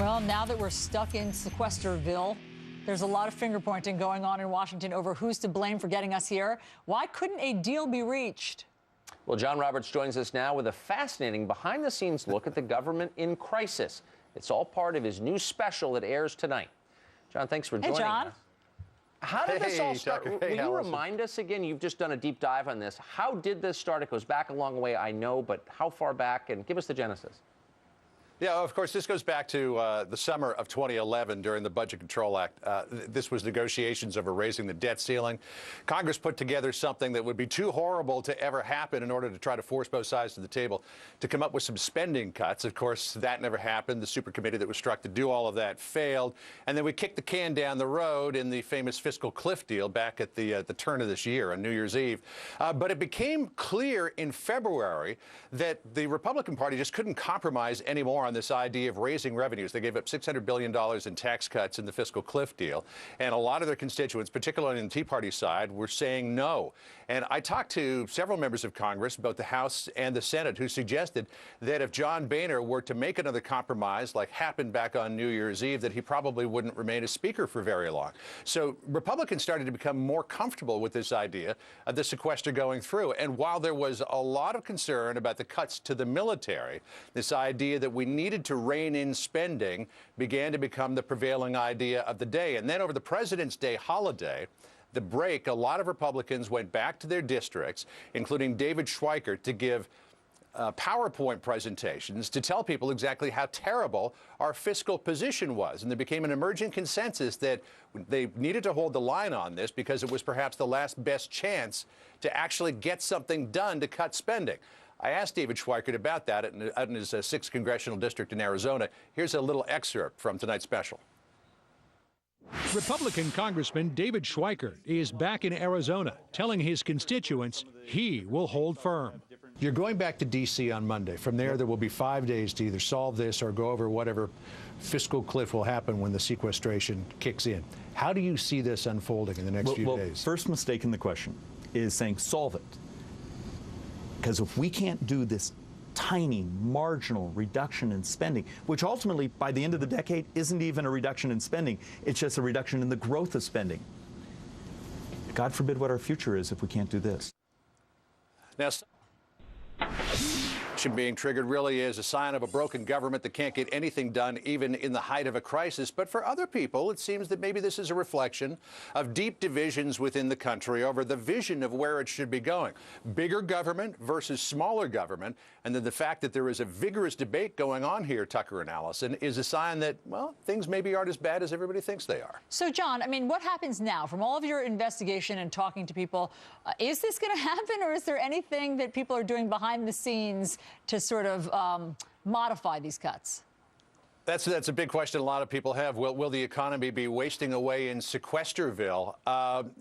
Well, now that we're stuck in Sequesterville, there's a lot of finger pointing going on in Washington over who's to blame for getting us here. Why couldn't a deal be reached? Well, John Roberts joins us now with a fascinating behind-the-scenes look at the government in crisis. It's all part of his new special that airs tonight. John, thanks for joining us. How did this all start? Tucker. Will you remind us again? You've just done a deep dive on this. How did this start? It goes back a long way, I know, but how far back? And give us the genesis. Yeah, of course, this goes back to the summer of 2011 during the Budget Control Act. This was negotiations over raising the debt ceiling. Congress put together something that would be too horrible to ever happen in order to try to force both sides to the table to come up with some spending cuts. Of course, that never happened. The super committee that was struck to do all of that failed. And then we kicked the can down the road in the famous fiscal cliff deal back at the turn of this year on New Year's Eve. But it became clear in February that the Republican Party just couldn't compromise anymore on this idea of raising revenues. They gave up $600 billion in tax cuts in the fiscal cliff deal. And a lot of their constituents, particularly on the Tea Party side, were saying no. And I talked to several members of Congress, both the House and the Senate, who suggested that if John Boehner were to make another compromise, like happened back on New Year's Eve, that he probably wouldn't remain as Speaker for very long. So Republicans started to become more comfortable with this idea of the sequester going through. And while there was a lot of concern about the cuts to the military, this idea that we needed to rein in spending began to become the prevailing idea of the day. And then over the President's Day holiday, the break, a lot of Republicans went back to their districts, including David Schweikert, to give PowerPoint presentations to tell people exactly how terrible our fiscal position was. And there became an emerging consensus that they needed to hold the line on this because it was perhaps the last best chance to actually get something done to cut spending. I asked David Schweikert about that in his 6th congressional district in Arizona. Here's a little excerpt from tonight's special. Republican Congressman David Schweikert is back in Arizona, telling his constituents he will hold firm. You're going back to D.C. on Monday. From there will be 5 days to either solve this or go over whatever fiscal cliff will happen when the sequestration kicks in. How do you see this unfolding in the next few days? First mistake in the question is saying solve it. Because if we can't do this tiny, marginal reduction in spending, which ultimately, by the end of the decade, isn't even a reduction in spending, it's just a reduction in the growth of spending. God forbid what our future is if we can't do this. Now, being triggered really is a sign of a broken government that can't get anything done even in the height of a crisis. But for other people, it seems that maybe this is a reflection of deep divisions within the country over the vision of where it should be going. Bigger government versus smaller government. And then the fact that there is a vigorous debate going on here, Tucker and Allison, is a sign that, well, things maybe aren't as bad as everybody thinks they are. So, John, I mean, what happens now from all of your investigation and talking to people? Is this going to happen, or is there anything that people are doing behind the scenes to sort of modify these cuts? That's a big question a lot of people have. Will the economy be wasting away in Sequesterville?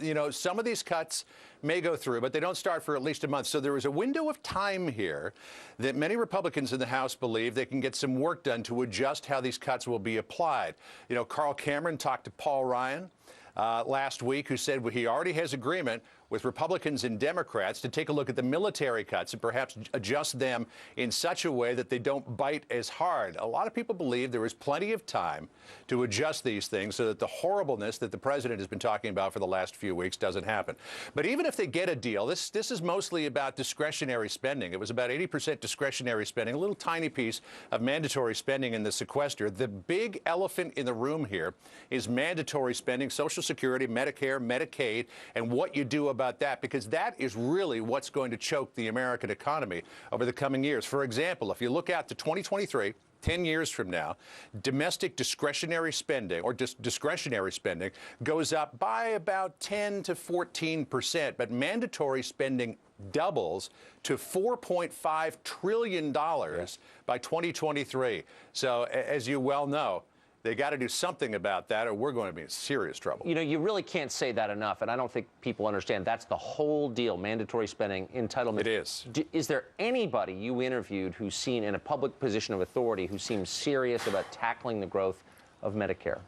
You know, some of these cuts may go through, but they don't start for at least a month. So there is a window of time here that many Republicans in the House believe they can get some work done to adjust how these cuts will be applied. You know, Carl Cameron talked to Paul Ryan last week, who said he already has agreement with Republicans and Democrats to take a look at the military cuts and perhaps adjust them in such a way that they don't bite as hard. A lot of people believe there is plenty of time to adjust these things so that the horribleness that the president has been talking about for the last few weeks doesn't happen. But even if they get a deal, this is mostly about discretionary spending. It was about 80% discretionary spending, a little tiny piece of mandatory spending in the sequester. The big elephant in the room here is mandatory spending, Social Security, Medicare, Medicaid, and what you do about that, because that is really what's going to choke the American economy over the coming years. For example, if you look out to 2023, 10 years from now, domestic discretionary spending or discretionary spending goes up by about 10 to 14%, but mandatory spending doubles to $4.5 trillion by 2023. So, as you well know, they got to do something about that, or we're going to be in serious trouble. You know, you really can't say that enough, and I don't think people understand that's the whole deal, mandatory spending, entitlement. It is. Is there anybody you interviewed who's seen in a public position of authority who seems serious about tackling the growth of Medicare?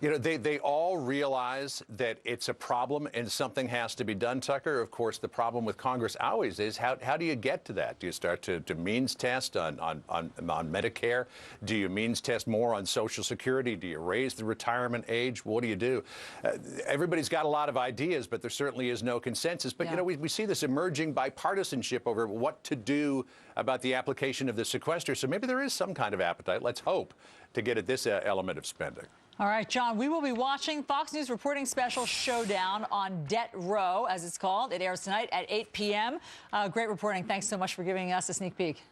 You know, they all realize that it's a problem and something has to be done, Tucker. Of course, the problem with Congress always is how do you get to that? Do you start to means test on Medicare? Do you means test more on Social Security? Do you raise the retirement age? What do you do? Everybody's got a lot of ideas, but there certainly is no consensus. But, you know, we see this emerging bipartisanship over what to do about the application of the sequester. So maybe there is some kind of appetite, let's hope, to get at this element of spending. All right, John, we will be watching Fox News reporting special Showdown on Debt Row, as it's called. It airs tonight at 8 p.m. Great reporting. Thanks so much for giving us a sneak peek.